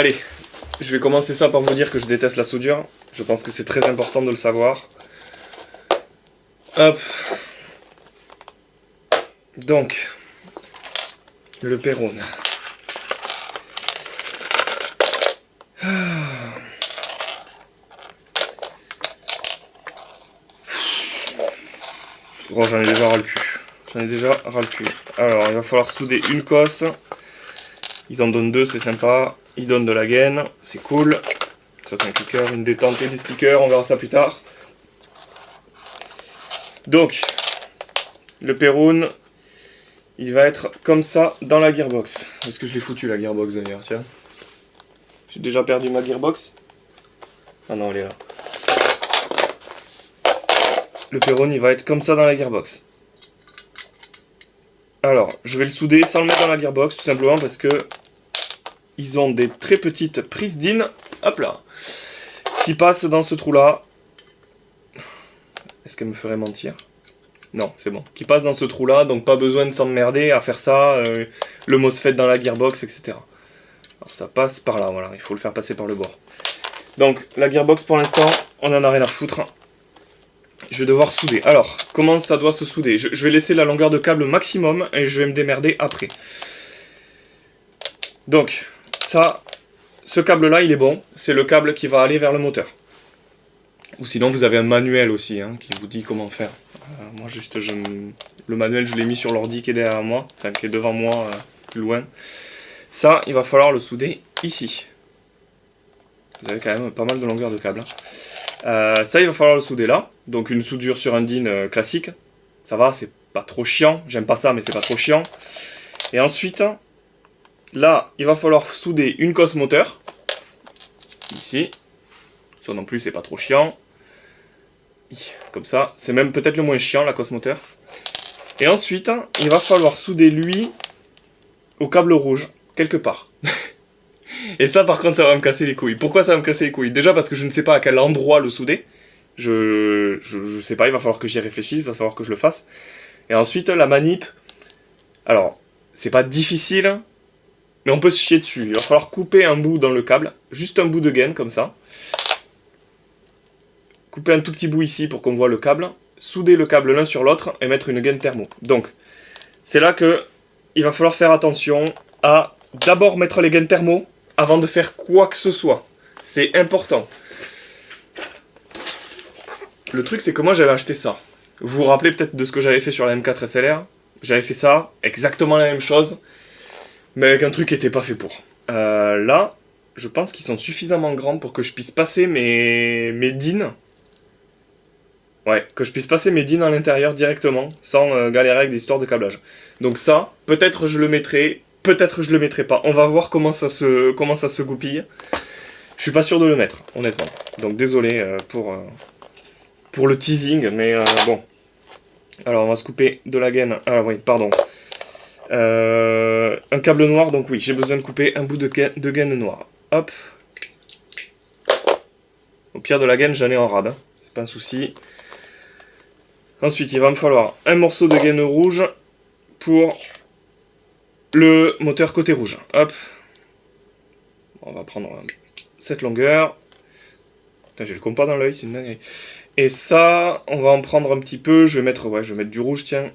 allez, je vais commencer ça par vous dire que je déteste la soudure. Je pense que c'est très important de le savoir. Hop. Donc, le Perrone. Oh, j'en ai déjà ras le cul. Alors, il va falloir souder une cosse. Ils en donnent deux, c'est sympa. Ils donnent de la gaine, c'est cool. Ça, c'est un clicker, une détente et des stickers, on verra ça plus tard. Donc, le Perrone, il va être comme ça dans la gearbox. Où est-ce que je l'ai foutu la gearbox d'ailleurs, tiens. J'ai déjà perdu ma gearbox. Ah non, elle est là. Le Perrone, il va être comme ça dans la gearbox. Alors, je vais le souder sans le mettre dans la gearbox, tout simplement parce que ils ont des très petites prises d'in, hop là, qui passent dans ce trou-là. Est-ce qu'elle me ferait mentir? Non, c'est bon. Qui passent dans ce trou-là, donc pas besoin de s'emmerder à faire ça, le MOSFET dans la gearbox, etc. Alors ça passe par là, voilà, il faut le faire passer par le bord. Donc, la gearbox, pour l'instant, on en a rien à foutre. Je vais devoir souder. Alors, comment ça doit se souder? Je vais laisser la longueur de câble maximum et je vais me démerder après. Donc, ça, ce câble-là, il est bon. C'est le câble qui va aller vers le moteur. Ou sinon, vous avez un manuel aussi hein, qui vous dit comment faire. Moi, juste, le manuel, je l'ai mis sur l'ordi qui est derrière moi, enfin, qui est devant moi, plus loin. Ça, il va falloir le souder ici. Vous avez quand même pas mal de longueur de câble. Ça, il va falloir le souder là. Donc une soudure sur un DIN classique. Ça va, c'est pas trop chiant. J'aime pas ça, mais c'est pas trop chiant. Et ensuite, là, il va falloir souder une cosse moteur. Ici. Ça non plus, c'est pas trop chiant. Comme ça. C'est même peut-être le moins chiant, la cosse moteur. Et ensuite, il va falloir souder lui au câble rouge, quelque part. Et ça, par contre, ça va me casser les couilles. Pourquoi ça va me casser les couilles? Déjà parce que je ne sais pas à quel endroit le souder. Je sais pas, il va falloir que j'y réfléchisse, il va falloir que je le fasse. Et ensuite, la manip. Alors, c'est pas difficile, mais on peut se chier dessus. Il va falloir couper un bout dans le câble, juste un bout de gaine, comme ça. Couper un tout petit bout ici pour qu'on voit le câble. Souder le câble l'un sur l'autre et mettre une gaine thermo. Donc, c'est là que il va falloir faire attention à d'abord mettre les gaines thermo avant de faire quoi que ce soit. C'est important. Le truc, c'est que moi, j'avais acheté ça. Vous vous rappelez peut-être de ce que j'avais fait sur la M4 SLR? J'avais fait ça, exactement la même chose, mais avec un truc qui n'était pas fait pour. Là, je pense qu'ils sont suffisamment grands pour que je puisse passer mes DIN. Ouais, que je puisse passer mes DIN à l'intérieur directement, sans galérer avec des histoires de câblage. Donc ça, peut-être je le mettrai, peut-être je le mettrai pas. On va voir comment ça se goupille. Je suis pas sûr de le mettre, honnêtement. Donc désolé pour le teasing, mais bon. Alors on va se couper de la gaine. Ah oui, pardon. Un câble noir, donc oui, j'ai besoin de couper un bout de gaine noire. Hop. Au pire de la gaine, j'en ai en rab, hein. C'est pas un souci. Ensuite, il va me falloir un morceau de gaine rouge pour le moteur côté rouge. Hop. On va prendre cette longueur. Putain, j'ai le compas dans l'œil, c'est une dinguerie. Et ça, on va en prendre un petit peu. Je vais mettre du rouge, tiens.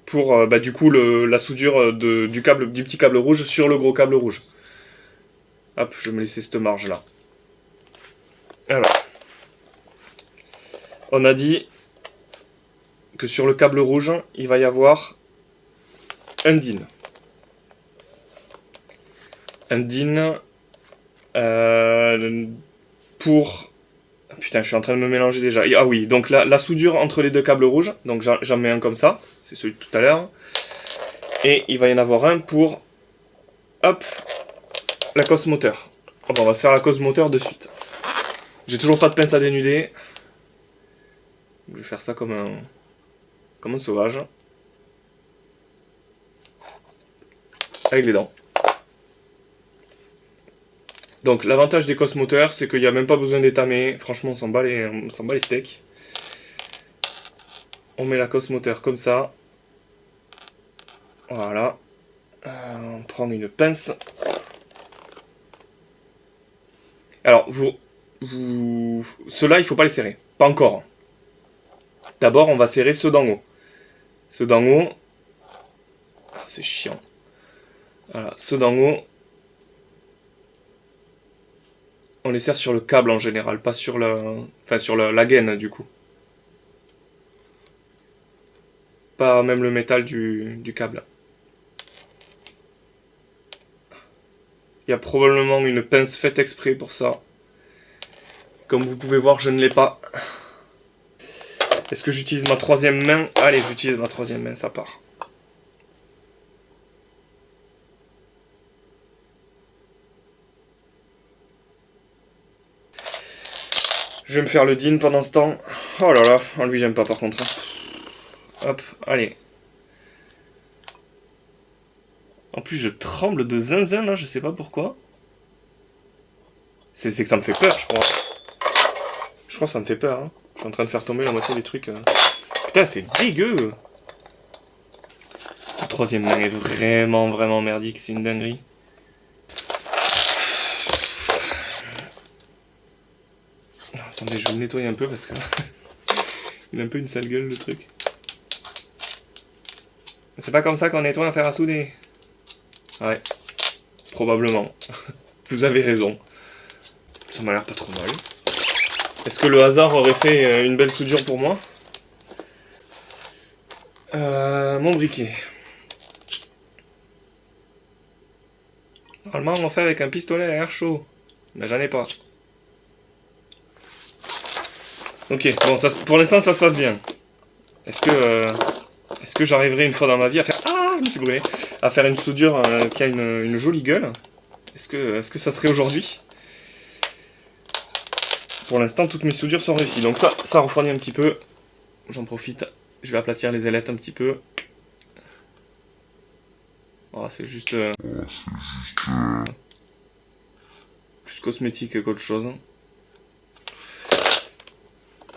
Pour, du coup, la soudure du petit câble rouge sur le gros câble rouge. Hop, je vais me laisser cette marge là. Alors. On a dit que sur le câble rouge, il va y avoir un DIN. Un DIN pour... Putain, je suis en train de me mélanger déjà. Ah oui, donc la soudure entre les deux câbles rouges, donc j'en mets un comme ça, c'est celui de tout à l'heure. Et il va y en avoir un pour... Hop, la cosse moteur. Oh, on va se faire la cosse moteur de suite. J'ai toujours pas de pince à dénuder. Je vais faire ça comme un sauvage. Avec les dents. Donc l'avantage des cosses moteurs, c'est qu'il n'y a même pas besoin d'étamer. Franchement, on s'en bat les steaks. On met la cosse moteur comme ça. Voilà. On prend une pince. Alors, ceux-là, il faut pas les serrer. Pas encore. D'abord, on va serrer ceux d'en haut. Ceux d'en haut... Ah, c'est chiant. Voilà, ceux d'en haut... On les serre sur le câble en général, pas sur enfin, sur la gaine, du coup. Pas même le métal du câble. Il y a probablement une pince faite exprès pour ça. Comme vous pouvez voir, je ne l'ai pas. Est-ce que j'utilise ma troisième main? Allez, j'utilise ma troisième main, ça part. Je vais me faire le din pendant ce temps. Oh là là, oh, lui j'aime pas par contre. Hop, allez. En plus je tremble de zinzin là, je sais pas pourquoi. C'est que ça me fait peur, je crois. Je crois que ça me fait peur. Hein. Je suis en train de faire tomber la moitié des trucs. Putain, c'est dégueu. Cette troisième main est vraiment merdique, c'est une dinguerie. Attendez, je vais le nettoyer un peu parce que... il a un peu une sale gueule le truc. C'est pas comme ça qu'on nettoie un fer à souder. Ouais. Probablement. Vous avez raison. Ça m'a l'air pas trop mal. Est-ce que le hasard aurait fait une belle soudure pour moi? Mon briquet. Normalement, on en fait avec un pistolet à air chaud. Mais j'en ai pas. Ok, bon, ça, pour l'instant, ça se passe bien. Est-ce que j'arriverai une fois dans ma vie à faire... Ah, je me suis brûlé. À faire une soudure qui a une jolie gueule? Est-ce que ça serait aujourd'hui? Pour l'instant, toutes mes soudures sont réussies. Donc ça refroidit un petit peu. J'en profite. Je vais aplatir les ailettes un petit peu. Oh, c'est juste... plus cosmétique qu'autre chose.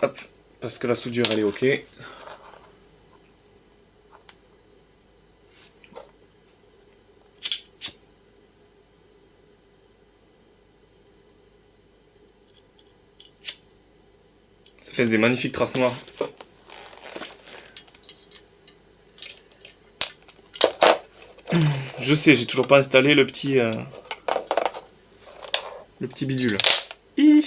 Hop, parce que la soudure, elle est ok. Ça laisse des magnifiques traces noires. Je sais, j'ai toujours pas installé le petit bidule. Hi.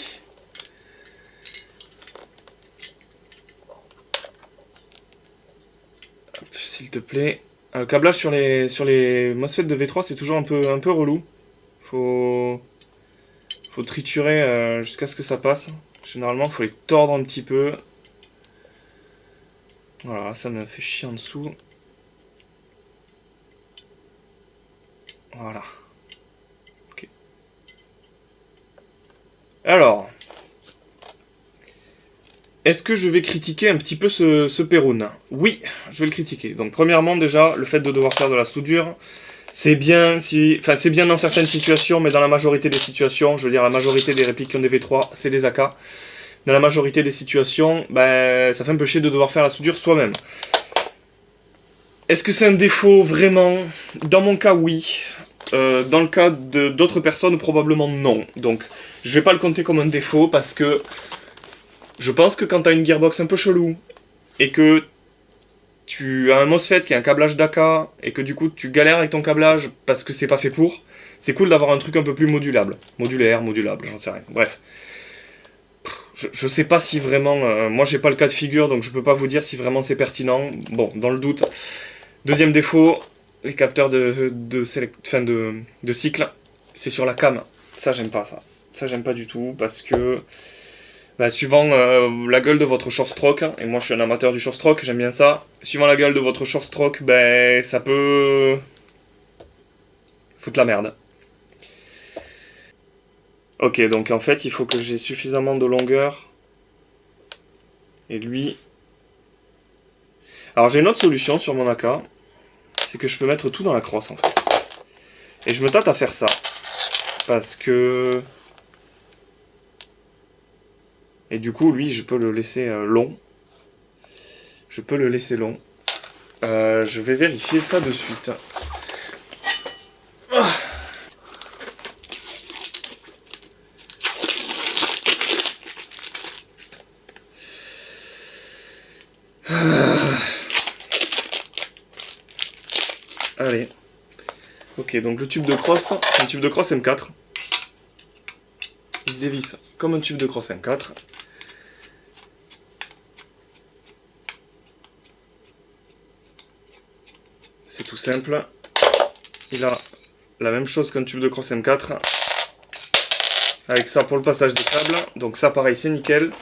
S'il te plaît. Le câblage sur les MOSFET de V3, c'est toujours un peu relou. Faut triturer jusqu'à ce que ça passe. Généralement, il faut les tordre un petit peu. Voilà, ça me fait chier en dessous. Voilà. Ok. Alors. Est-ce que je vais critiquer un petit peu ce Perun? Oui, je vais le critiquer. Donc premièrement déjà, le fait de devoir faire de la soudure, c'est bien c'est bien dans certaines situations, mais dans la majorité des situations, je veux dire la majorité des répliques qui ont des V3, c'est des AK. Dans la majorité des situations, ben, ça fait un peu chier de devoir faire la soudure soi-même. Est-ce que c'est un défaut vraiment? Dans mon cas, oui. Dans le cas d'autres personnes, probablement non. Donc, je vais pas le compter comme un défaut parce que je pense que quand tu as une gearbox un peu chelou et que tu as un MOSFET qui a un câblage d'AK et que du coup tu galères avec ton câblage parce que c'est pas fait pour, c'est cool d'avoir un truc un peu plus modulable. Modulable, j'en sais rien. Bref. Je sais pas si vraiment... moi j'ai pas le cas de figure donc je peux pas vous dire si vraiment c'est pertinent. Bon, dans le doute. Deuxième défaut, les capteurs de cycle, c'est sur la cam. Ça j'aime pas ça. Ça j'aime pas du tout parce que... Bah, suivant la gueule de votre short stroke, et moi je suis un amateur du short stroke, j'aime bien ça. Suivant la gueule de votre short stroke, ben ça peut foutre la merde. Ok, donc en fait il faut que j'ai suffisamment de longueur. Et lui... Alors j'ai une autre solution sur mon AK, c'est que je peux mettre tout dans la crosse en fait. Et je me tâte à faire ça. Parce que... Et du coup, lui, je peux le laisser long. Je peux le laisser long. Je vais vérifier ça de suite. Allez. Ok, donc le tube de crosse, c'est un tube de crosse M4. Il se dévisse comme un tube de crosse M4. C'est tout simple. Il a la même chose qu'un tube de crosse M4. Avec ça pour le passage des câbles. Donc ça pareil, c'est nickel.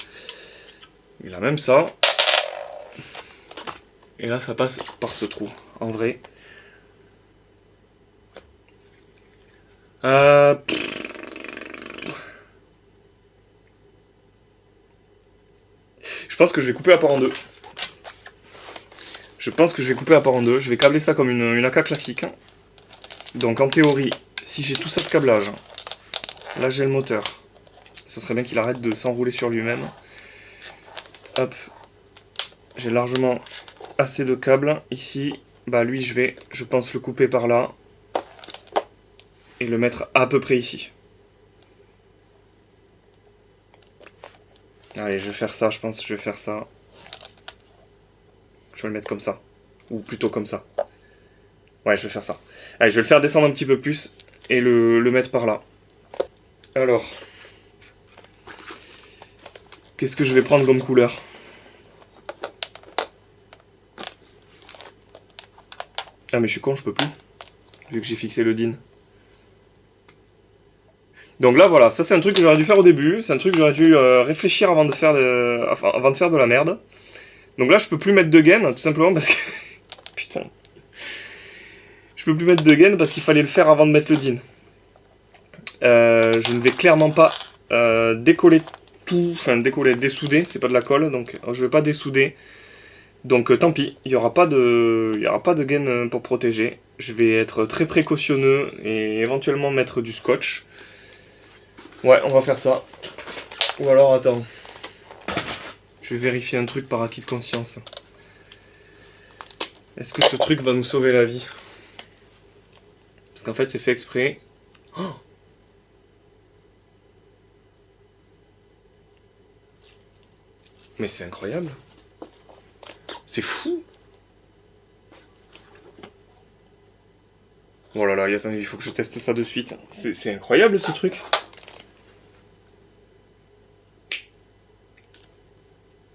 Il a même ça. Et là ça passe par ce trou, en vrai. Je pense que je vais couper la part en deux. Je vais câbler ça comme une AK classique. Donc en théorie, si j'ai tout ça de câblage, là j'ai le moteur. Ça serait bien qu'il arrête de s'enrouler sur lui-même. Hop. J'ai largement assez de câbles. Ici, bah lui je pense le couper par là. Et le mettre à peu près ici. Allez, je vais faire ça, je pense que je vais faire ça. Je vais le mettre comme ça. Ou plutôt comme ça. Ouais, je vais faire ça. Allez, je vais le faire descendre un petit peu plus et le mettre par là. Alors. Qu'est-ce que je vais prendre comme couleur? Ah mais je suis con, je peux plus. Vu que j'ai fixé le DIN. Donc là voilà, ça c'est un truc que j'aurais dû faire au début. C'est un truc que j'aurais dû réfléchir avant de faire de la merde. Donc là je peux plus mettre de gain, tout simplement parce que... Putain. Je peux plus mettre de gain parce qu'il fallait le faire avant de mettre le DIN. Je ne vais clairement pas décoller tout, enfin décoller, dessouder, c'est pas de la colle, donc je vais pas dessouder. Donc tant pis, il n'y aura pas de gain pour protéger. Je vais être très précautionneux et éventuellement mettre du scotch. Ouais, on va faire ça. Ou alors, attends. Je vais vérifier un truc par acquis de conscience. Est-ce que ce truc va nous sauver la vie? Parce qu'en fait, c'est fait exprès. Oh, mais c'est incroyable. C'est fou. Oh là là, attendez, il faut que je teste ça de suite. C'est incroyable ce truc.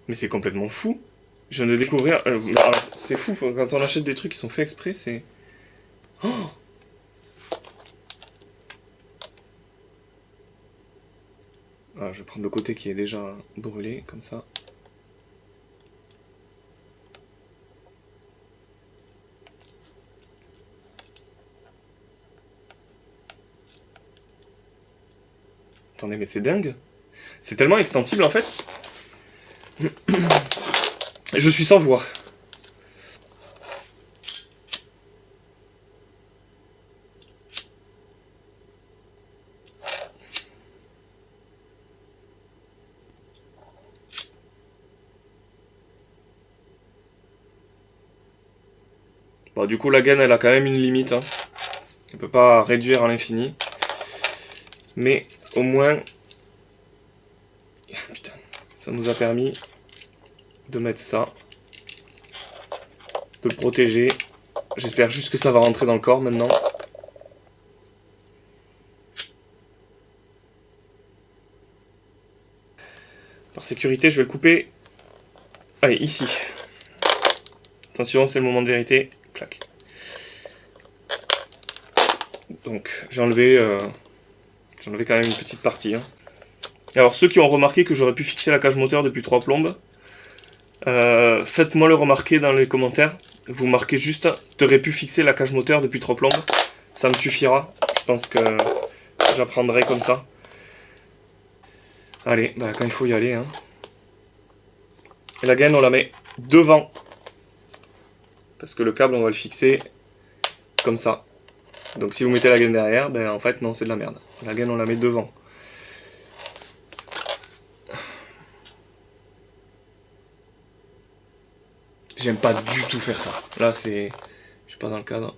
Mais c'est complètement fou. Je viens de découvrir... c'est fou, quand on achète des trucs qui sont faits exprès, c'est... Oh, ah, je vais prendre le côté qui est déjà brûlé, comme ça. Attendez, mais c'est dingue. C'est tellement extensible en fait. Je suis sans voix. Bon, du coup, la gaine, elle a quand même une limite. Hein. On peut pas réduire à l'infini. Mais au moins... Putain, ça nous a permis de mettre ça. De le protéger. J'espère juste que ça va rentrer dans le corps maintenant. Par sécurité, je vais le couper. Allez, ici. Attention, c'est le moment de vérité. Clac. Donc, j'ai enlevé quand même une petite partie. Hein. Alors, ceux qui ont remarqué que j'aurais pu fixer la cage moteur depuis 3 plombes, faites-moi le remarquer dans les commentaires. Vous marquez juste « T'aurais pu fixer la cage moteur depuis 3 plombes ». Ça me suffira. Je pense que j'apprendrai comme ça. Allez, bah quand il faut y aller. Hein. Et la gaine, on la met devant. Parce que le câble, on va le fixer comme ça. Donc si vous mettez la gaine derrière, ben en fait non, c'est de la merde. La gaine, on la met devant. J'aime pas du tout faire ça. Là, c'est... Je suis pas dans le cadre.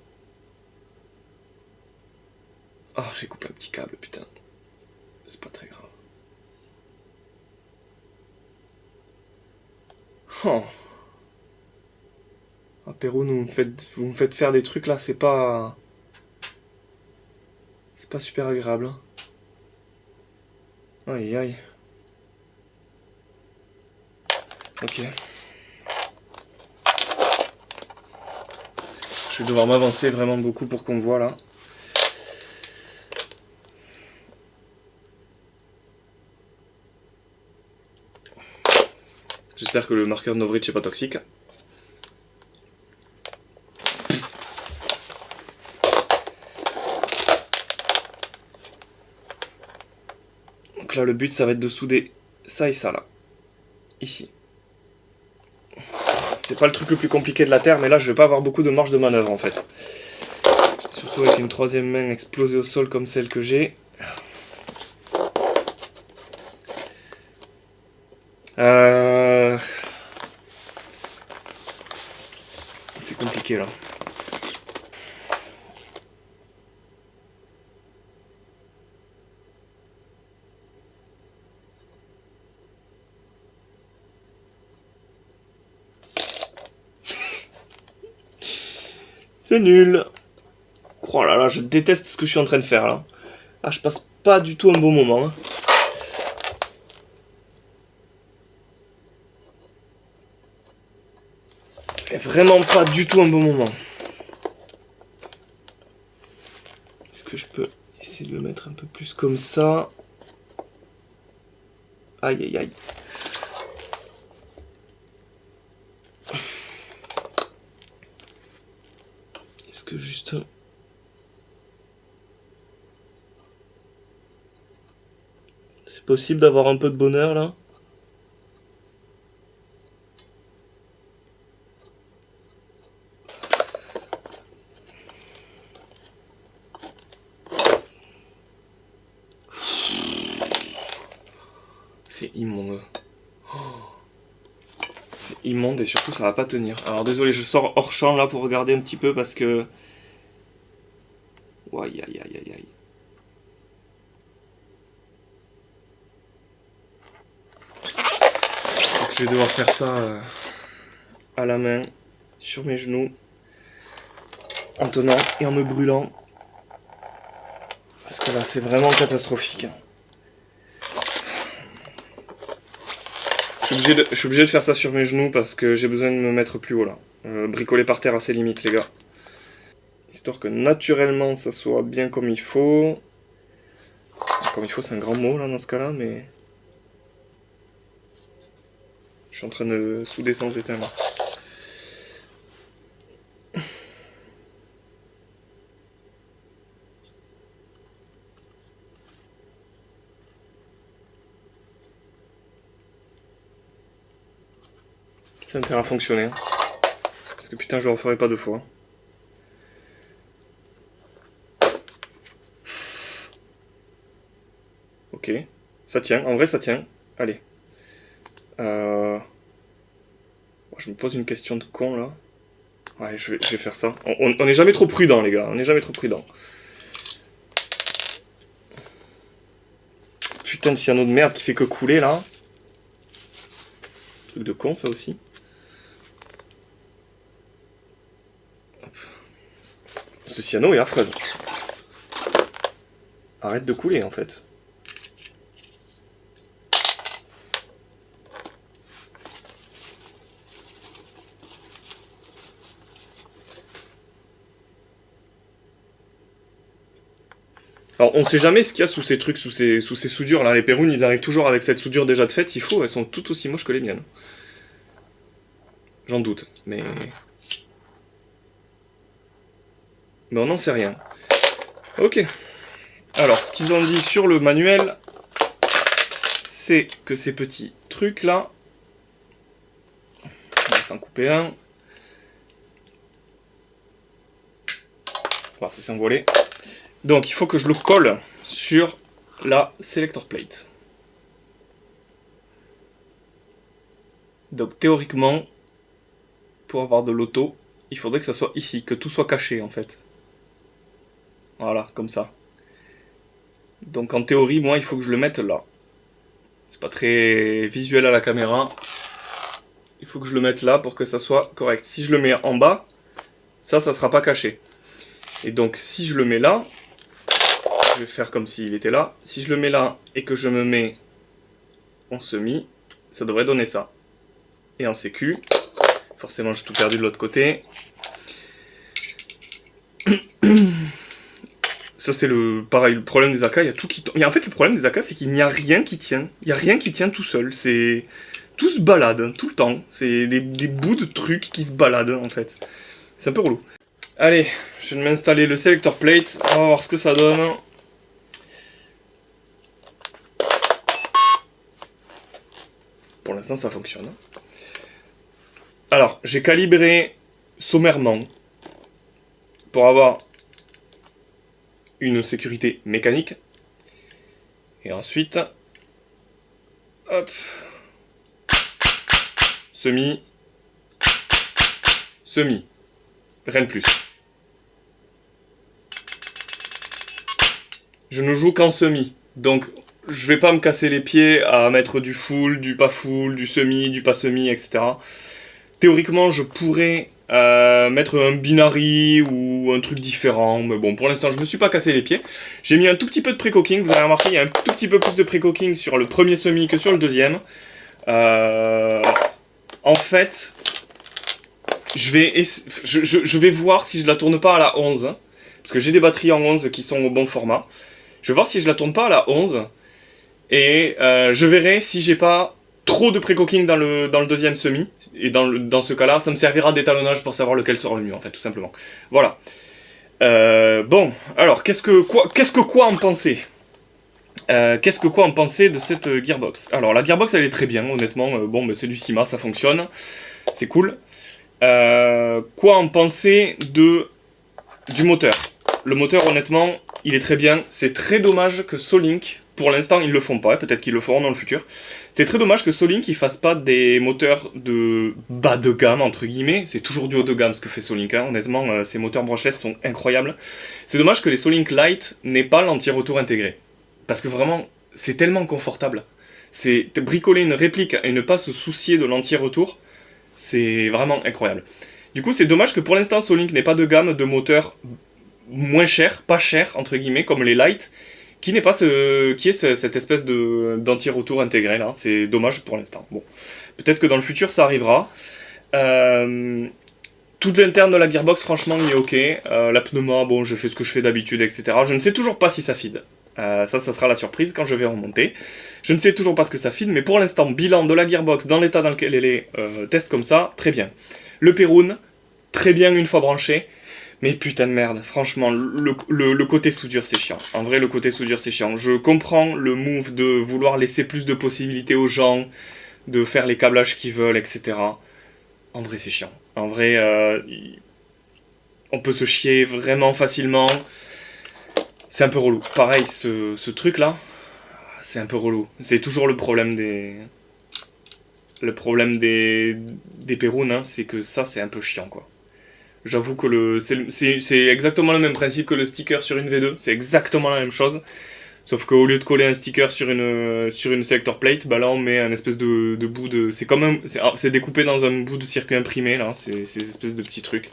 Ah, j'ai coupé un petit câble, putain. C'est pas très grave. Oh. Pérou, vous me faites faire des trucs là, c'est pas... C'est pas super agréable. Hein. Aïe aïe. Ok. Je vais devoir m'avancer vraiment beaucoup pour qu'on me voit là. J'espère que le marqueur de Novritsch n'est pas toxique. Donc là, le but, ça va être de souder ça et ça là. Ici. C'est pas le truc le plus compliqué de la Terre, mais là, je vais pas avoir beaucoup de marge de manœuvre en fait. Surtout avec une troisième main explosée au sol comme celle que j'ai. C'est compliqué là. C'est nul. Oh là là, je déteste ce que je suis en train de faire là. Ah, je passe pas du tout un bon moment. Hein. Vraiment pas du tout un bon moment. Est-ce que je peux essayer de le mettre un peu plus comme ça? Aïe aïe aïe. Est-ce que juste... C'est possible d'avoir un peu de bonheur là? C'est immonde. C'est immonde et surtout ça va pas tenir. Alors désolé, je sors hors champ là pour regarder un petit peu parce que... Aïe aïe aïe aïe aïe. Donc, je vais devoir faire ça à la main, sur mes genoux, en tenant et en me brûlant. Parce que là c'est vraiment catastrophique. Je suis obligé de faire ça sur mes genoux parce que j'ai besoin de me mettre plus haut là. Bricoler par terre à ses limites les gars. Histoire que naturellement ça soit bien comme il faut. Comme il faut c'est un grand mot là dans ce cas là mais... Je suis en train de souder sans éteindre. Ça a intérêt à fonctionner. Hein. Parce que putain je le referai pas deux fois. Ok. Ça tient. En vrai ça tient. Allez. Je me pose une question de con là. Ouais, je vais faire ça. On n'est jamais trop prudent les gars. On n'est jamais trop prudent. Putain de cyano de merde qui fait que couler là. Truc de con ça aussi. Ce cyano est affreuse. Arrête de couler en fait. Alors on sait jamais ce qu'il y a sous ces trucs, sous ces soudures là. Les Pérounes ils arrivent toujours avec cette soudure déjà de fait, s'il faut, elles sont toutes aussi moches que les miennes. J'en doute, mais... Mais on n'en sait rien. Ok. Alors, ce qu'ils ont dit sur le manuel, c'est que ces petits trucs là... On va s'en couper un. Voilà, ça s'est envolé. Donc, il faut que je le colle sur la selector plate. Donc, théoriquement, pour avoir de l'auto, il faudrait que ça soit ici, que tout soit caché en fait. Voilà, comme ça. Donc en théorie, moi, il faut que je le mette là. C'est pas très visuel à la caméra. Il faut que je le mette là pour que ça soit correct. Si je le mets en bas, Ça sera pas caché. Et donc, si je le mets là, je vais faire comme s'il était là. Si je le mets là et que je me mets en semi, ça devrait donner ça. Et en sécu, forcément j'ai tout perdu de l'autre côté. Ça c'est pareil, le problème des AK, il y a tout qui tombe. En fait le problème des AK c'est qu'il n'y a rien qui tient. Il n'y a rien qui tient tout seul. Tout se balade tout le temps. C'est des bouts de trucs qui se baladent en fait. C'est un peu relou. Allez, je vais m'installer le selector plate. On va voir ce que ça donne. Pour l'instant ça fonctionne. Alors, j'ai calibré sommairement pour avoir une sécurité mécanique. Et ensuite, hop, semi, rien de plus. Je ne joue qu'en semi, donc je vais pas me casser les pieds à mettre du full, du pas full, du semi, du pas semi, etc. Théoriquement, je pourrais mettre un binary ou un truc différent, mais bon, pour l'instant, je me suis pas cassé les pieds. J'ai mis un tout petit peu de pré-cooking, vous avez remarqué, il y a un tout petit peu plus de pré-cooking sur le premier semi que sur le deuxième. En fait, je vais voir si je la tourne pas à la 11, parce que j'ai des batteries en 11 qui sont au bon format. Je vais voir si je la tourne pas à la 11, et je verrai si j'ai pas trop de pré-cooking dans le deuxième semi, et dans ce cas-là, ça me servira d'étalonnage pour savoir lequel sera le mieux, en fait, tout simplement. Voilà. Bon, alors, qu'est-ce que quoi en penser de cette gearbox? Alors, la gearbox, elle est très bien, honnêtement. Bon, mais c'est du CIMA, ça fonctionne. C'est cool. Quoi en penser du moteur? Le moteur, honnêtement, il est très bien. C'est très dommage que Solink, pour l'instant, ils le font pas. Peut-être qu'ils le feront dans le futur. C'est très dommage que Solink ne fasse pas des moteurs de bas de gamme, entre guillemets. C'est toujours du haut de gamme ce que fait Solink. Hein. Honnêtement, ces moteurs brushless sont incroyables. C'est dommage que les Solink Lite n'aient pas l'anti-retour intégré. Parce que vraiment, c'est tellement confortable. C'est bricoler une réplique et ne pas se soucier de l'anti-retour. C'est vraiment incroyable. Du coup, c'est dommage que pour l'instant, Solink n'ait pas de gamme de moteurs moins chers, pas chers, entre guillemets, comme les Lite, qui n'est pas cette espèce d'anti-retour intégré là. C'est dommage pour l'instant. Bon, peut-être que dans le futur ça arrivera. Tout l'interne de la gearbox, franchement, il est ok. La pneuma, bon, je fais ce que je fais d'habitude, etc. Je ne sais toujours pas si ça feed. Ça sera la surprise quand je vais remonter. Je ne sais toujours pas ce que ça feed, mais pour l'instant, bilan de la gearbox dans l'état dans lequel elle est, test comme ça, très bien. Le Perun, très bien une fois branché. Mais putain de merde, franchement, le côté soudure c'est chiant. En vrai, le côté soudure c'est chiant. Je comprends le move de vouloir laisser plus de possibilités aux gens, de faire les câblages qu'ils veulent, etc. En vrai, c'est chiant. En vrai, on peut se chier vraiment facilement. C'est un peu relou. Pareil, ce truc-là, c'est un peu relou. C'est toujours le problème des... Le problème des Perun, hein, c'est que ça, c'est un peu chiant, quoi. J'avoue que c'est exactement le même principe que le sticker sur une V2, c'est exactement la même chose. Sauf qu'au lieu de coller un sticker sur une selector plate, bah là on met un espèce de bout de... C'est découpé dans un bout de circuit imprimé, là, ces espèces de petits trucs.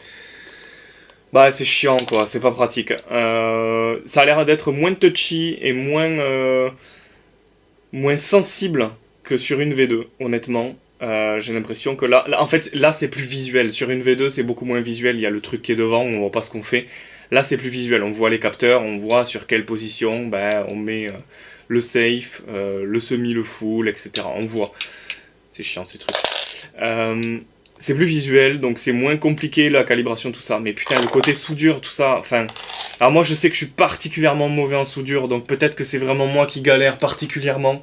Bah c'est chiant quoi, c'est pas pratique. Ça a l'air d'être moins touchy et moins sensible que sur une V2, honnêtement. J'ai l'impression que là, en fait, là c'est plus visuel. Sur une V2, c'est beaucoup moins visuel. Il y a le truc qui est devant, on voit pas ce qu'on fait. Là, c'est plus visuel. On voit les capteurs, on voit sur quelle position on met le safe, le semi, le full, etc. On voit. C'est chiant ces trucs. C'est plus visuel, donc c'est moins compliqué la calibration, tout ça. Mais putain, le côté soudure, tout ça, enfin... Alors moi, je sais que je suis particulièrement mauvais en soudure, donc peut-être que c'est vraiment moi qui galère particulièrement.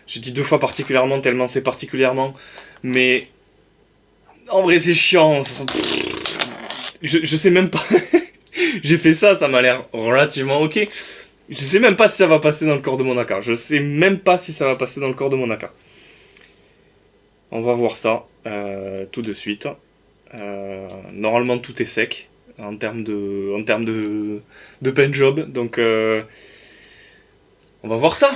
Je dis 2 fois particulièrement, tellement c'est particulièrement. Mais... En vrai, c'est chiant. Je sais même pas... J'ai fait ça, ça m'a l'air relativement ok. Je sais même pas si ça va passer dans le corps de mon AK. Je sais même pas si ça va passer dans le corps de mon AK. On va voir ça tout de suite. Normalement, tout est sec en termes de paint job. Donc, on va voir ça.